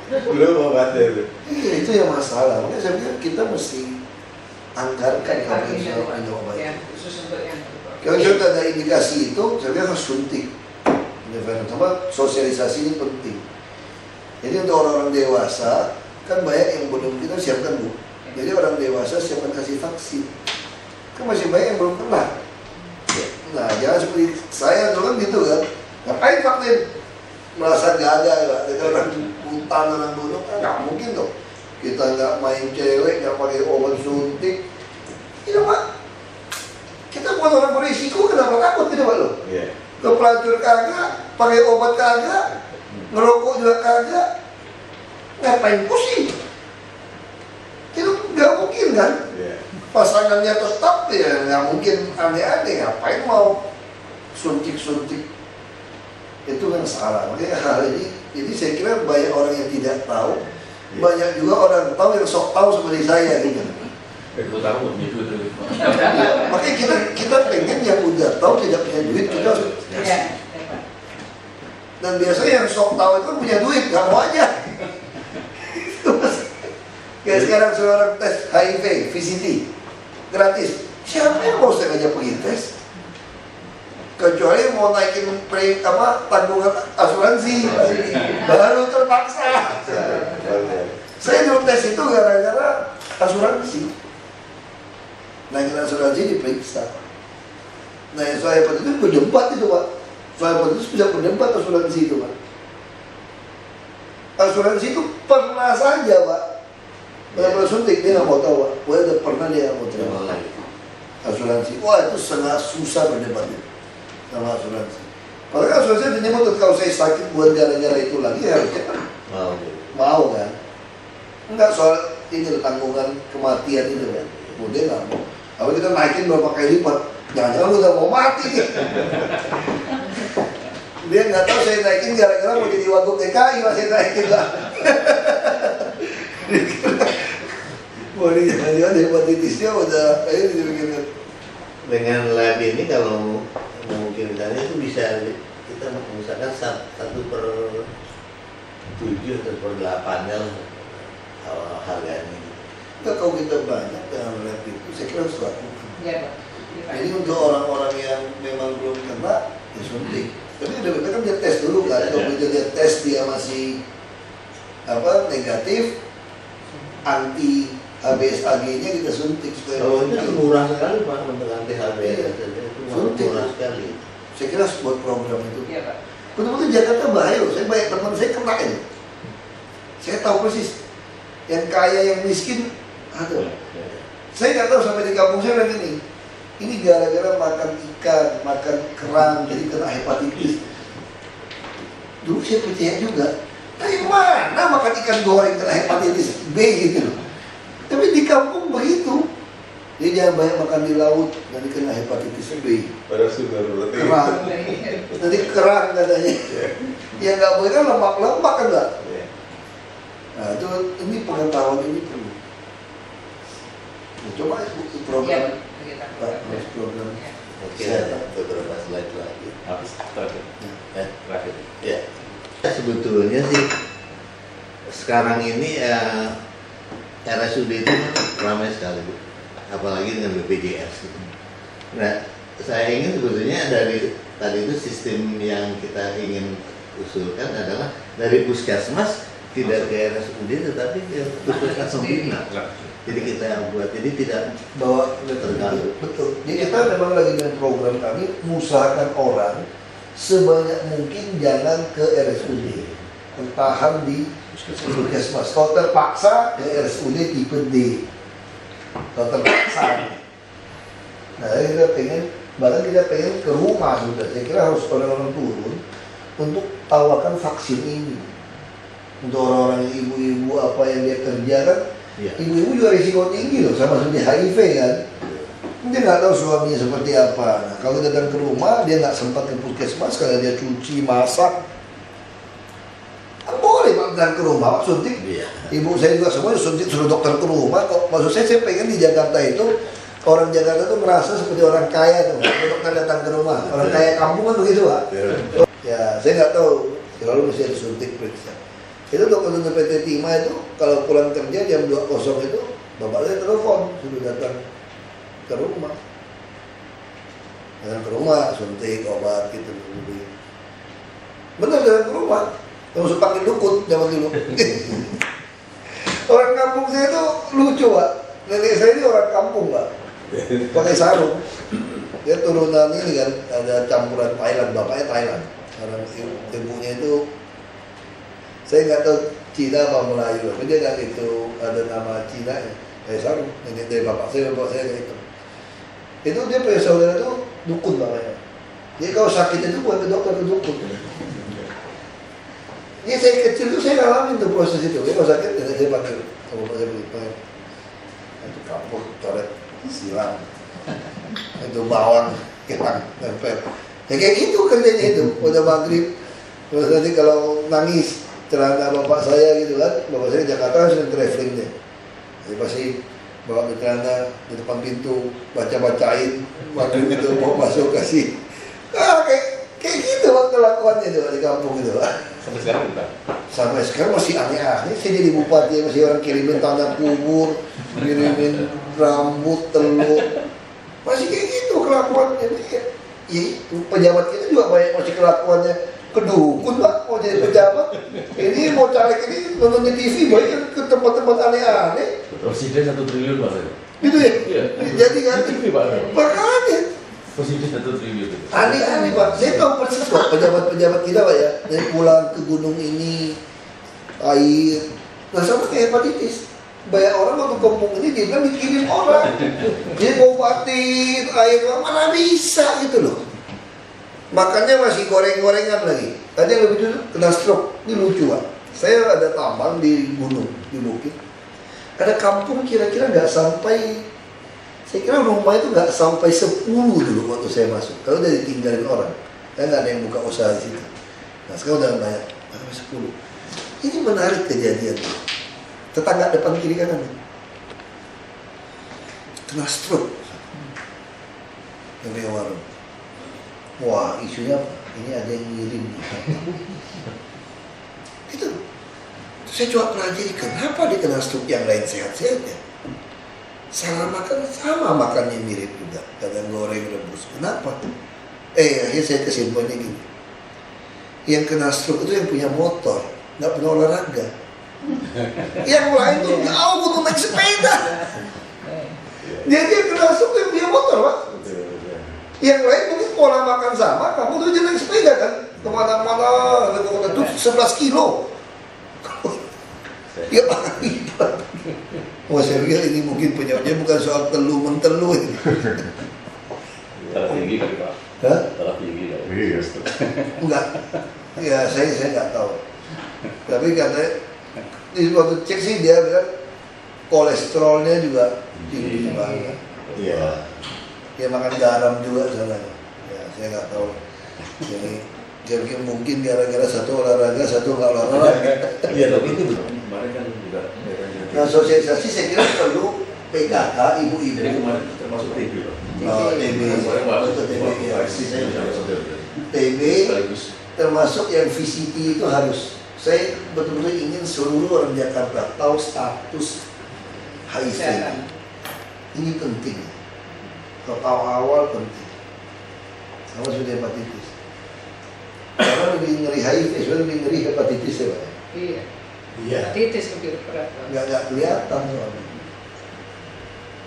Speaker 4: Belum obatnya itu.
Speaker 3: iya itu yang masalah. Makanya saya pikir kita mesti anggarkan kalau misalnya ada obat.
Speaker 6: Khusus untuk yang
Speaker 3: Kalau sudah ada indikasi itu, saya pikir harus suntik. Sama sosialisasi ini penting. Jadi untuk orang-orang dewasa, kan banyak yang belum kita siapkan Bu. Jadi orang dewasa siapkan kasih vaksin. Kan masih banyak yang belum pernah. Nah jangan seperti saya dulu kan gitu kan. Ngapain vaksin? Merasa gagal lah. Kita orang hutan, orang gunung kan nggak mungkin dong. Kita nggak main cewek, nggak pakai obat suntik. Tidak Pak. Kita buat orang berisiko, kenapa takut tidak Pak lo? Ke pelacur kagak, pakai obat kagak, ngerokok juga kagak, ngapain pusing? Itu nggak mungkin kan? Pasangannya tetap ya nggak mungkin aneh-aneh, ngapain mau suntik-suntik? Itu kan salah. Makanya hal ini saya kira banyak orang yang tidak tahu, banyak juga orang tahu yang sok tahu seperti saya gitu.
Speaker 5: Itu tahu itu.
Speaker 3: Makanya kita pengen yang udah tahu tidak punya duit kita harus
Speaker 6: ya.
Speaker 3: dan biasanya yang sok tahu itu punya duit nggak mau aja. Kayak sekarang seorang tes HIV, VCT gratis. Siapa yang mau saya ngajak pergi tes? Kecuali mau naikin tanggungan asuransi baru terpaksa. Saya dulu tes itu gara-gara asuransi. Naikin asuransi diperiksa. Nah yang soal hepatitis berdebat itu Pak. Soal hepatitis bisa berdebat asuransi itu Pak. Asuransi itu pernah saja Pak. Pernah suntik dia nggak mau tahu Pak. Wah udah pernah dia nggak mau terima asuransi. Wah itu sangat susah berdebatnya sama asuransi. Kalau kan saya menyebut kalau saya sakit buat gara-gara itu lagi harusnya kan mau kan. Enggak soal ini tanggungan kematian itu kan. Dia nggak mau. Kalau kita naikin berapa kali lipat, jangan-jangan udah mau mati nih. Dia nggak tahu saya naikin gara-gara mau jadi wagub DKI masih naikin lah. Wah ini jangan-jangan hepatitisnya udah kayak dibikin.
Speaker 4: Dengan lab ini kalau mungkin misalnya itu bisa kita misalkan 1/7 atau 1/8 harganya.
Speaker 3: Kita kalau kita banyak dengan lab itu, saya kira harus lakukan.
Speaker 6: Iya, Pak.
Speaker 3: Jadi untuk orang-orang yang memang belum kena, ya suntik. Tapi udah kan dia tes dulu kan, kalau dia tes dia masih negatif, anti HBsAg-nya kita suntik supaya.
Speaker 4: Oh itu murah sekali Pak untuk anti HBs, itu murah sekali.
Speaker 3: Saya kira buat program itu.
Speaker 6: Iya, Pak.
Speaker 3: Betul-betul Jakarta bahaya loh. Saya banyak teman saya kena ini. Saya tahu persis. Yang kaya yang miskin ada. Saya nggak tahu sampai di kampung saya bilang ini. Ini gara-gara makan ikan, makan kerang, jadi kena hepatitis. Dulu saya percaya juga. Tapi mana makan ikan goreng kena hepatitis B gitu loh. Tapi di kampung begitu. Dia jangan banyak makan di laut, nanti kena hepatitis B.
Speaker 5: Padahal sudah berarti.
Speaker 3: Kerang. Nanti kerang katanya. Ya nggak boleh kan lemak-lemak kan nggak? Nah itu ini pengetahuan ini perlu. Nah, coba itu program. Harus program.
Speaker 4: Oke, ada beberapa slide lagi.
Speaker 7: Habis terakhir. Terakhir.
Speaker 4: Ya. Sebetulnya sih sekarang ini RSUD itu ramai sekali, Bu. Apalagi dengan BPJS. Nah, saya ingin sebetulnya dari tadi itu sistem yang kita ingin usulkan adalah dari puskesmas tidak ke RSUD tetapi ke puskesmas pembina. Jadi kita yang buat, jadi tidak
Speaker 3: Bawa
Speaker 4: terganggu.
Speaker 3: betul. Jadi kita memang lagi dengan program kami mengusahakan orang sebanyak mungkin jangan ke RSUD, bertahan di puskesmas. Kalau terpaksa ke RSUD tipe D. Kalau terpaksa. Nah, kita pengen, bahkan kita pengen ke rumah sudah. Saya kira harus orang-orang turun untuk tawarkan vaksin ini. Untuk orang-orang ibu-ibu apa yang dia kerjakan.
Speaker 4: Ya.
Speaker 3: Ibu-ibu juga risiko tinggi loh, sama seperti HIV kan. Dia nggak tahu suaminya seperti apa. Nah, kalau datang ke rumah, dia nggak sempat ke puskesmas, kalau dia cuci, masak. Kan boleh Pak datang ke rumah, Pak suntik.
Speaker 4: Iya.
Speaker 3: Ibu saya juga semua suntik suruh dokter ke rumah. Kok maksud saya pengen di Jakarta itu orang Jakarta tuh merasa seperti orang kaya tuh. Dokter datang ke rumah, orang kaya kampung kan begitu Pak. Ya, saya nggak tahu. Selalu mesti ada suntik periksa. Itu dokter PT Timah itu kalau pulang kerja jam 20 itu bapak saya telepon suruh datang ke rumah. Datang ke rumah, suntik, obat gitu. Benar datang ke rumah. Terus panggil dukun zaman dulu. Orang kampung saya itu lucu Pak. Nenek saya ini orang kampung Pak. Pakai sarung. Dia turunan ini kan ada campuran Thailand, bapaknya Thailand. Orang ibunya itu saya nggak tahu Cina apa Melayu, tapi dia nggak itu ada nama Cina ya. Kayak sarung, nenek dari bapak saya kayak itu. Itu dia punya saudara itu dukun namanya. Jadi kalau sakit itu buat ke dokter ke dukun. Ini saya kecil tuh saya ngalamin tuh proses itu. Jadi kalau sakit saya pakai, kalau saya pakai itu kapur, coret, silang, itu bawang, kerang, temper. Ya kayak gitu kerjanya itu. Udah maghrib, terus nanti kalau nangis celana bapak saya gitu kan, bapak saya di Jakarta sering traveling deh. Jadi pasti bawa ke celana di depan pintu, baca-bacain, waktu itu mau masuk kasih. Kayak gitu waktu kelakuannya itu di kampung itu.
Speaker 7: Sampai sekarang bukan?
Speaker 3: Sampai sekarang masih aneh-aneh. Saya jadi bupati masih orang kirimin tanah kubur, kirimin rambut, telur, masih kayak gitu kelakuannya. Ya, pejabat kita juga banyak masih kelakuannya kedukun Pak, mau jadi pejabat. Ini mau caleg ini nonton di TV banyak ke tempat-tempat aneh-aneh.
Speaker 7: Presiden 1 triliun Pak.
Speaker 3: Gitu ya?
Speaker 7: Iya.
Speaker 3: Jadi kan?
Speaker 7: TV Pak.
Speaker 3: Makanya
Speaker 7: Presiden 1 triliun.
Speaker 3: aneh-aneh Pak. Saya tahu persis kok pejabat-pejabat kita Pak ya. Dari pulang ke gunung ini, air. Nah sama kayak hepatitis. Banyak orang waktu kampung ini dia bilang dikirim orang. Dia ngobatin air, mana bisa gitu loh. Makannya masih goreng-gorengan lagi. Ada yang lebih dulu kena stroke. Ini lucu Pak. Saya ada tambang di gunung, di bukit. Ada kampung kira-kira nggak sampai, saya kira rumah itu nggak sampai 10 dulu waktu saya masuk. Kalau udah ditinggalin orang, kan nggak ada yang buka usaha di situ. Nah sekarang udah banyak, sampai 10. Ini menarik kejadian. Tetangga depan kiri kanan kena stroke. Yang punya warung. Wah, isunya ini ada yang ngirim. Gitu. Terus saya coba pelajari kenapa dia kena stroke, yang lain sehat-sehat ya. Salah makan sama, makannya mirip juga. Kadang goreng rebus. Kenapa? Akhirnya saya kesimpulannya gini. Yang kena stroke itu yang punya motor, nggak pernah olahraga. Yang lain tuh jauh butuh naik sepeda. Dia kena stroke yang punya motor, Pak. Yang lain mungkin pola makan sama, kamu tuh jalan sepeda kan, kemana-mana, itu 11 kilo. Ya akibat. Wah saya pikir ini mungkin penyebabnya bukan soal telu-mentelu ini.
Speaker 7: Darah tinggi kali Pak.
Speaker 3: Hah?
Speaker 7: Darah tinggi kali.
Speaker 3: Enggak. Ya saya nggak tahu. Tapi katanya di waktu cek sih dia bilang kolesterolnya juga tinggi banget.
Speaker 4: Iya.
Speaker 3: Dia makan garam juga sana. Ya, saya nggak tahu. Jadi dia mungkin gara-gara satu olahraga, satu nggak olahraga.
Speaker 7: Iya, tapi itu kemarin kan juga.
Speaker 3: Nah, sosialisasi saya kira perlu PKK, ibu-ibu.
Speaker 7: Jadi kemarin termasuk TB Pak.
Speaker 3: Oh, TB.
Speaker 7: Kemarin Pak.
Speaker 3: TB termasuk yang VCT itu harus. Saya betul-betul ingin seluruh orang Jakarta tahu status HIV. Ini penting. Kalau awal penting. Sama sudah hepatitis. Karena lebih ngeri HIV, sebenarnya lebih ngeri hepatitis ya Pak.
Speaker 6: Iya.
Speaker 4: Iya.
Speaker 6: Hepatitis lebih berat.
Speaker 3: Nggak kelihatan soalnya.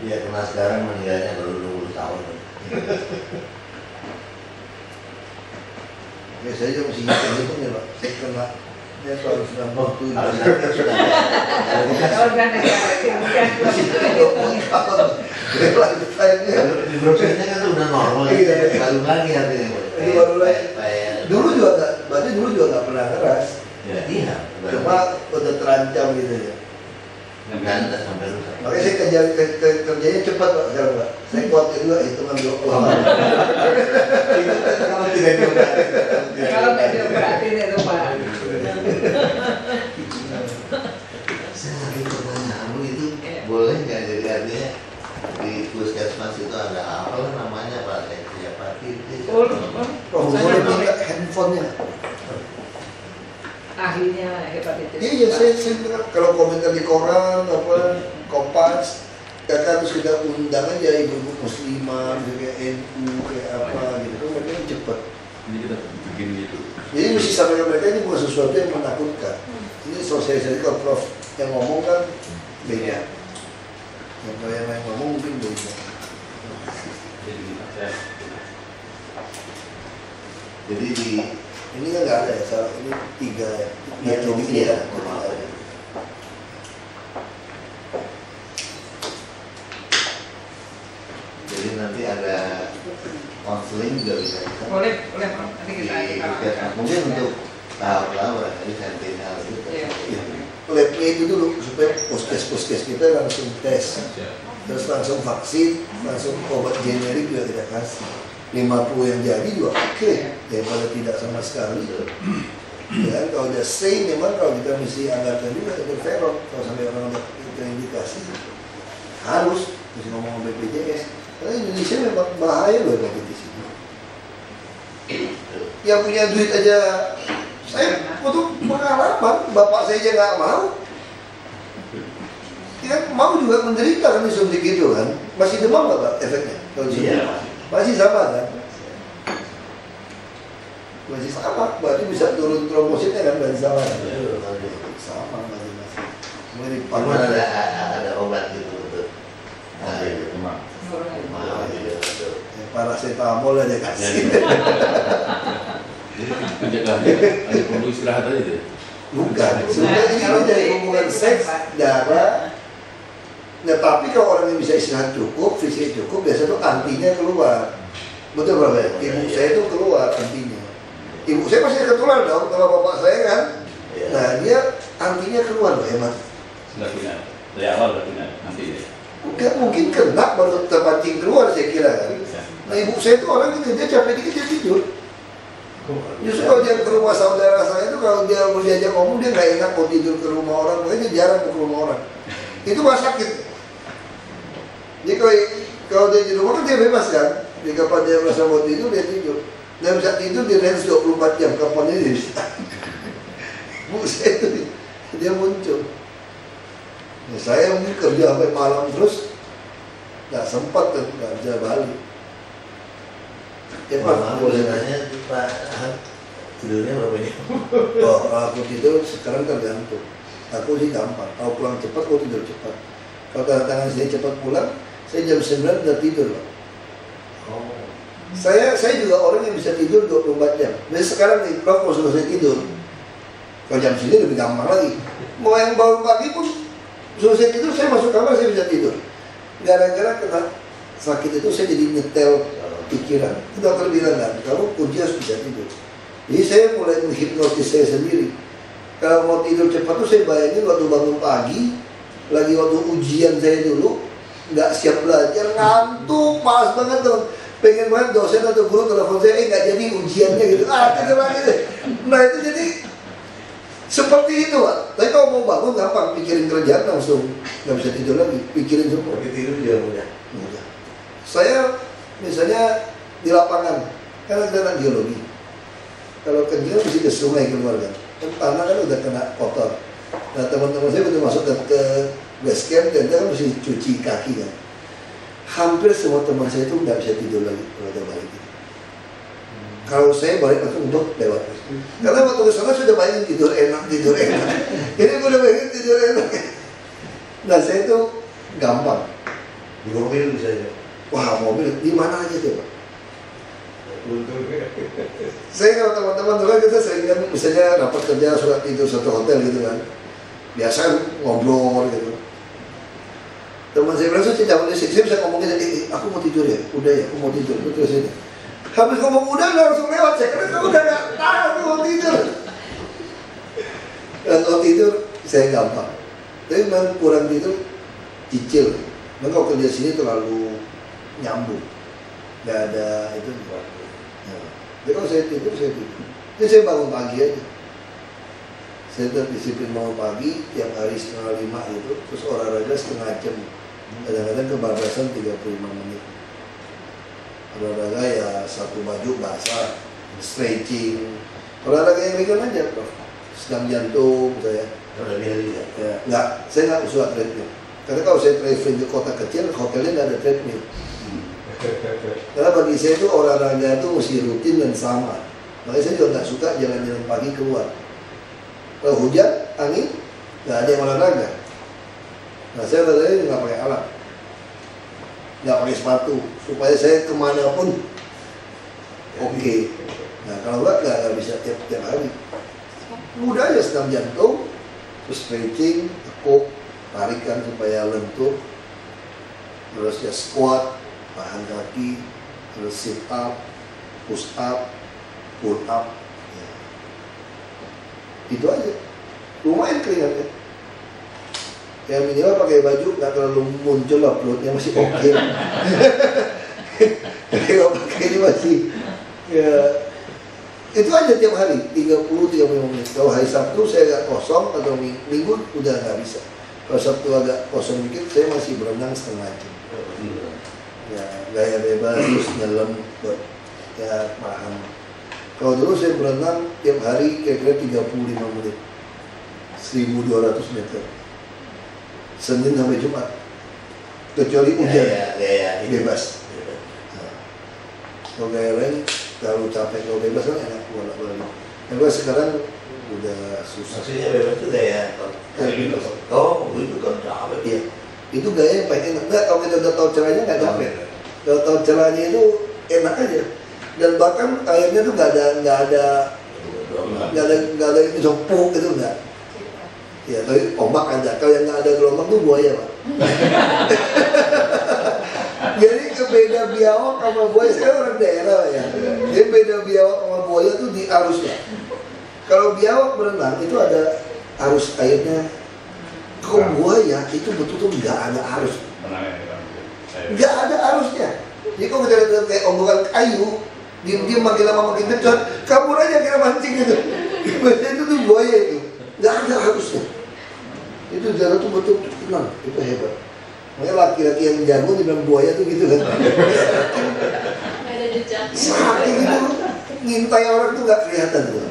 Speaker 4: Iya, kena sekarang meninggalnya baru 20 tahun.
Speaker 3: Ya saya juga masih hitung ya Pak. Saya kena ya tahun 97.
Speaker 4: Harusnya sudah.
Speaker 6: Organ negara
Speaker 4: Di brosurnya kan udah normal.
Speaker 3: Iya.
Speaker 4: Baru lagi artinya.
Speaker 3: Ini baru lagi. Dulu juga nggak, berarti dulu juga nggak pernah keras.
Speaker 4: Ya, iya.
Speaker 3: Cuma udah terancam gitu ya.
Speaker 4: Ganda sampai rusak.
Speaker 3: Makanya saya kerjanya cepat Pak sekarang Pak. Saya kuat juga hitungan 20 hari.
Speaker 4: Itu kan kalau tidak diobatin.
Speaker 6: kalau nggak diobatin itu Pak.
Speaker 4: Saya lagi pertanyaan itu boleh nggak jadi artinya di puskesmas itu ada apa namanya Pak? Hepatitis.
Speaker 3: Oh, boleh minta handphonenya.
Speaker 6: Ahlinya hepatitis.
Speaker 3: Iya, saya dengar kalau komentar di koran apa Kompas, ya kan sudah undang aja ibu-ibu muslimah, kayak NU, kayak apa gitu, mereka cepat.
Speaker 5: Ini kita bikin gitu.
Speaker 3: Jadi mesti sampaikan mereka ini bukan sesuatu yang menakutkan. Ini sosialisasi kalau Prof yang ngomong kan beda. Yang kalau yang lain ngomong mungkin beda.
Speaker 4: Jadi di
Speaker 3: Ini kan nggak ada ya, salah ini 3 ya.
Speaker 4: Iya, iya. Jadi nanti ada konseling juga bisa.
Speaker 6: Boleh Pak. Nanti kita
Speaker 4: Di puskesmas. Mungkin untuk tahap-tahap barangkali sentinel itu.
Speaker 6: Iya.
Speaker 3: Labnya itu dulu supaya puskes kita langsung tes, terus langsung vaksin, langsung obat generik juga kita kasih. 50 yang jadi juga oke, daripada tidak sama sekali. Ya, kalau udah say memang kalau kita mesti anggarkan juga interferon kalau sampai orang udah terindikasi harus mesti ngomong sama BPJS karena Indonesia memang bahaya loh hepatitis ini. Yang punya duit aja, saya untuk pengalaman bapak saya aja nggak mau. Ya mau juga menderita kan disuntik gitu kan, masih demam nggak Pak efeknya? Kalau
Speaker 4: Iya.
Speaker 3: masih sama kan? Masih sama, berarti bisa turun trombositnya kan masih sama kan? Sama masih mirip
Speaker 4: Cuma ada obat gitu untuk
Speaker 5: Emang.
Speaker 3: paracetamol aja kasih.
Speaker 5: Jadi pencegahannya hanya perlu istirahat aja deh.
Speaker 3: Bukan, sebenarnya ini kan dari hubungan seks, darah. Nah tapi kalau orang yang bisa istirahat cukup, fisik cukup, biasanya tuh antinya keluar. Betul Pak ya? Ibu saya itu keluar antinya. Ibu saya pasti ketular dong kalau bapak saya kan.
Speaker 4: Iya.
Speaker 3: Nah dia antinya keluar loh hemat.
Speaker 7: Nggak punya. Dari awal nggak punya nanti ya.
Speaker 3: Enggak mungkin kena baru terpancing keluar saya kira kan. Nah ibu saya itu orang itu dia capek dikit dia tidur. Justru kalau dia ke rumah saudara saya itu kalau dia mau diajak ngomong dia nggak enak mau tidur ke rumah orang, makanya dia jarang ke rumah orang. Itu mah sakit. Jadi kalau dia di rumah kan dia bebas kan. Jadi kapan dia merasa mau tidur dia tidur. Dia bisa tidur di range 24 jam kapan dia bisa. Bu saya itu dia muncul. Nah, saya mungkin kerja sampai malam terus nggak sempat kan nggak bisa balik. Ya
Speaker 4: Pak, boleh nanya Pak Ahad, tidurnya berapa jam?
Speaker 3: Oh, aku tidur sekarang tergantung. Aku sih gampang. Kalau pulang cepat, aku tidur cepat. Kalau tangan saya cepat pulang, saya jam 9 udah tidur loh.
Speaker 4: Oh.
Speaker 3: Saya juga orang yang bisa tidur 24 jam. Jadi sekarang nih, kalau sudah saya tidur, kalau jam segini lebih gampang lagi. Mau yang bangun pagi pun, sudah saya tidur, saya masuk kamar, saya bisa tidur. Gara-gara kena sakit itu saya jadi nyetel pikiran. Dokter bilang kan, kamu kunci harus bisa tidur. Jadi saya mulai menghipnotis saya sendiri. Kalau mau tidur cepat tuh saya bayangin waktu bangun pagi, lagi waktu ujian saya dulu, nggak siap belajar, ngantuk, malas banget dong. Pengen banget dosen atau guru telepon saya, nggak jadi ujiannya gitu. Tidur lagi deh. Nah itu jadi seperti itu Pak. Tapi kalau mau bangun gampang, pikirin kerjaan langsung nggak bisa tidur lagi, pikirin semua.
Speaker 4: Tapi tidur juga mudah.
Speaker 3: Mudah. Saya misalnya di lapangan, kan ada anak geologi. Kalau kencing mesti ke sungai keluar kan. Tanah kan udah kena kotor. Nah teman-teman saya betul masuk ke base camp dan dia kan mesti cuci kaki kan. Hampir semua teman saya itu nggak bisa tidur lagi kalau udah balik. Kalau saya balik langsung untuk lewat. Karena waktu ke sana sudah bayangin tidur enak. Ini gue udah bayangin tidur enak. Nah saya itu gampang.
Speaker 4: Di mobil bisa ya.
Speaker 3: Wah mobil di mana aja tuh Pak? Saya kalau teman-teman dulu kita sering kan misalnya rapat kerja surat tidur satu hotel gitu kan. Biasa ngobrol gitu. Teman saya bilang saya tidak boleh saya bisa ngomongin aku mau tidur ya, udah ya, aku mau tidur terus ini. Habis ngomong udah langsung lewat, saya kira kamu udah nggak tahu aku mau tidur. Dan kalau tidur saya gampang, tapi memang kurang tidur cicil. Memang kalau kerja sini terlalu nyambung, nggak ada itu. Jadi kalau saya tidur, jadi saya bangun pagi aja. Saya tetap disiplin bangun pagi, tiap hari 4:30 itu, terus olahraga setengah jam. Kadang-kadang kebablasan 35 menit. Olahraga ya satu baju basah, stretching. Olahraga yang ringan aja, Prof. Senam jantung saya.
Speaker 4: Udah biasa ya.
Speaker 3: Ya, enggak, saya nggak suka treadmill. Karena kalau saya traveling ke kota kecil, hotelnya nggak ada treadmill. Karena bagi saya itu olahraga itu mesti rutin dan sama. Makanya saya juga nggak suka jalan-jalan pagi keluar. Kalau hujan, angin, nggak ada yang olahraga. Nah saya olahraga nggak pakai alat, nggak pakai sepatu, supaya saya kemana pun oke. Nah kalau nggak bisa tiap hari. Mudah aja senam jantung, terus stretching, tekuk, tarikan supaya lentur, terus ya squat, tahan kaki, terus sit up, push up, pull up. Ya. Itu aja. Lumayan keringatnya. Yang minimal pakai baju nggak terlalu muncul lah perutnya masih oke. Kalau pakai ini masih ya itu aja tiap hari 30-35 menit. Kalau hari Sabtu saya agak kosong atau Minggu udah nggak bisa. Kalau Sabtu agak kosong dikit saya masih berenang setengah jam. Ya gaya bebas terus nyelam buat ya paham. Kalau dulu saya berenang tiap hari kira-kira 35 menit 1.200 meter Senin sampai Jumat kecuali hujan
Speaker 4: Gaya
Speaker 3: bebas. Nah, kalau gaya lain terlalu capek, kalau bebas kan enak bolak-balik. Bebas sekarang udah susah.
Speaker 4: Maksudnya bebas itu gaya
Speaker 3: Kayak gitu.
Speaker 4: Oh itu kan capek.
Speaker 3: Iya, itu gaya yang paling enak. Nggak, kalau kita udah tahu caranya nggak capek. Kalau tahu caranya itu enak aja. Dan bahkan airnya tuh nggak ada itu jempuk itu nggak. Ya, tapi ombak ada. Kalau yang nggak ada gelombang tuh buaya Pak. Jadi beda beda biawak sama buaya. Saya orang daerah ya. Jadi beda biawak sama buaya tuh di arusnya. Kalau biawak berenang itu ada arus airnya. Kalau buaya itu betul-betul nggak ada arus. Nggak ada arusnya. Jadi kalau kita lihat kayak omongan kayu, diam-diam makin lama makin dekat, kabur aja kira mancing gitu. Itu tuh buaya itu. Nggak ada arusnya. Itu jalan tuh betul tenang, itu hebat. Makanya laki-laki yang jago dibilang buaya tuh gitu kan.
Speaker 8: Ada jejak.
Speaker 3: Saking itu ngintai orang tuh nggak kelihatan tuh.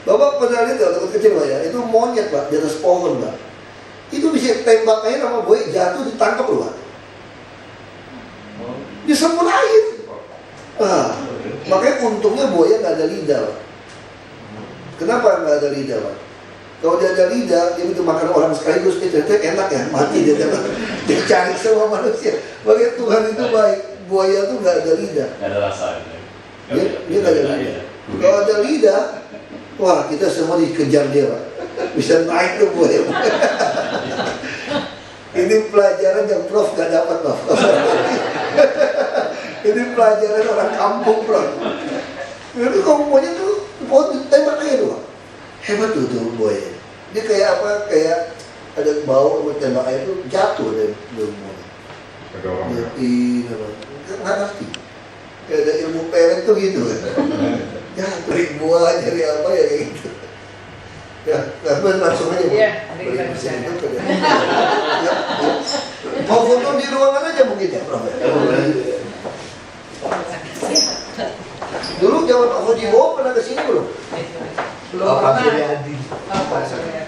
Speaker 3: Bapak pernah lihat waktu kecil Pak ya, itu monyet Pak di atas pohon Pak. Itu bisa tembak air sama buaya jatuh ditangkap loh Pak. Disembur air. Makanya untungnya buaya nggak ada lidah Pak. Kenapa nggak ada lidah Pak? Kalau dia ada lidah, dia itu makan orang sekaligus, ternyata enak ya, mati dia dia cari semua manusia. Makanya Tuhan itu baik, buaya tuh nggak ada lidah.
Speaker 7: Nggak ada rasa.
Speaker 3: Dia nggak ada lidah. Kalau ada lidah, wah kita semua dikejar dia Pak. Bisa naik tuh buaya. Ini pelajaran yang Prof nggak dapat Prof. Ini pelajaran orang kampung Prof. Jadi kalau buaya tuh, tembak aja tuh Pak. Hebat tuh buaya. Dia kayak apa? Kayak ada bau sama tembak air tuh jatuh dari buaya.
Speaker 5: Ada orang ya.
Speaker 3: Nggak ngerti. Kayak ada ilmu pelet tuh gitu kan. Ya dari buah, dari apa ya kayak gitu. Ya, langsung aja.
Speaker 6: Iya, nanti kita bisa.
Speaker 3: Mau foto di ruangan aja mungkin ya, Prof. Dulu zaman Pak Hojiwo pernah kesini belum?
Speaker 6: Belum pernah.
Speaker 3: Suryadi.
Speaker 6: Pak Suryadi.